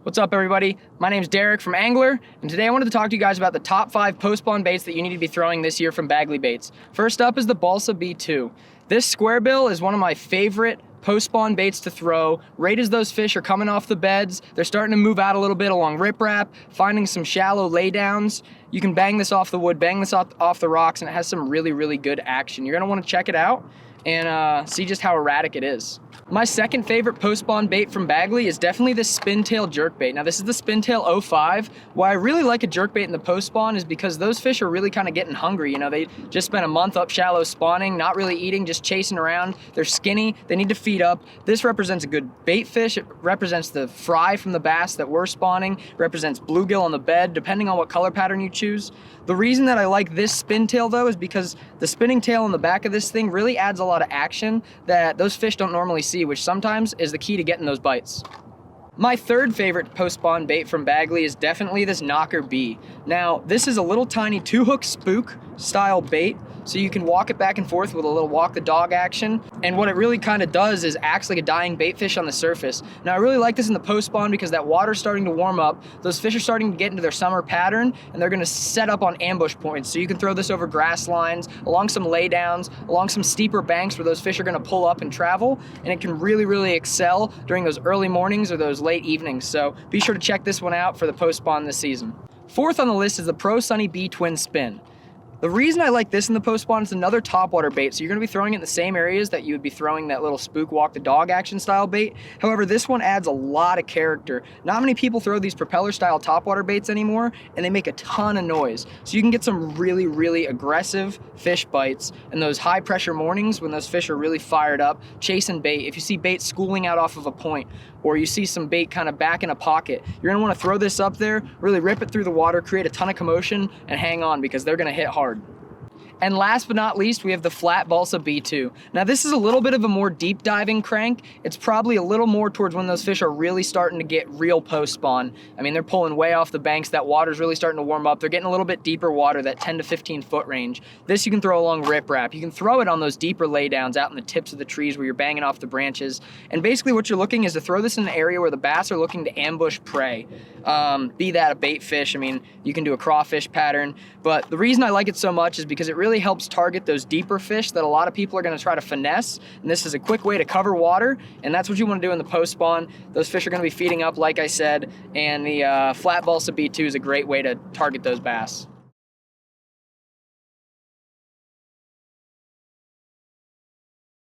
What's up, everybody? My name's Derek from ANGLR, and today I wanted to talk to you guys about the top 5 post-spawn baits that you need to be throwing this year from Bagley Baits. First up is the Balsa B2. This square bill is one of my favorite post-spawn baits to throw. Right as those fish are coming off the beds, they're starting to move out a little bit along riprap, finding some shallow laydowns. You can bang this off the wood, bang this off the rocks, and it has some really, really good action. You're gonna wanna check it out and see just how erratic it is. My second favorite post-spawn bait from Bagley is definitely this spintail jerkbait. Now this is the spintail 05. Why I really like a jerkbait in the post-spawn is because those fish are really kind of getting hungry. You know, they just spent a month up shallow spawning, not really eating, just chasing around. They're skinny, they need to feed up. This represents a good bait fish. It represents the fry from the bass that we're spawning, represents bluegill on the bed, depending on what color pattern you choose. The reason that I like this spintail though is because the spinning tail on the back of this thing really adds a lot of action that those fish don't normally see, which sometimes is the key to getting those bites. My third favorite post-spawn bait from Bagley is definitely this Knocker B. Now, this is a little tiny 2-hook spook style bait, so you can walk it back and forth with a little walk the dog action. And what it really kind of does is acts like a dying bait fish on the surface. Now, I really like this in the post-spawn because that water's starting to warm up. Those fish are starting to get into their summer pattern, and they're gonna set up on ambush points. So you can throw this over grass lines, along some laydowns, along some steeper banks where those fish are gonna pull up and travel, and it can really, really excel during those early mornings or those late evenings. So be sure to check this one out for the post-spawn this season. Fourth on the list is the Pro Sunny B Twin Spin. The reason I like this in the post-spawn is another topwater bait, so you're going to be throwing it in the same areas that you would be throwing that little spook walk the dog action style bait. However, this one adds a lot of character. Not many people throw these propeller style topwater baits anymore, and they make a ton of noise. So you can get some really, really aggressive fish bites in those high pressure mornings when those fish are really fired up, chasing bait. If you see bait schooling out off of a point, or you see some bait kind of back in a pocket, you're going to want to throw this up there, really rip it through the water, create a ton of commotion, and hang on because they're going to hit hard. And last but not least, we have the flat Balsa B2. Now this is a little bit of a more deep diving crank. It's probably a little more towards when those fish are really starting to get real post spawn. I mean, they're pulling way off the banks. That water's really starting to warm up. They're getting a little bit deeper water, that 10 to 15 foot range. This you can throw along riprap. You can throw it on those deeper laydowns out in the tips of the trees where you're banging off the branches. And basically what you're looking is to throw this in an area where the bass are looking to ambush prey. Be that a bait fish. I mean, you can do a crawfish pattern. But the reason I like it so much is because it really helps target those deeper fish that a lot of people are going to try to finesse, and this is a quick way to cover water, and that's what you want to do in the post spawn. Those fish are going to be feeding up, like I said, and the flat Balsa B2 is a great way to target those bass.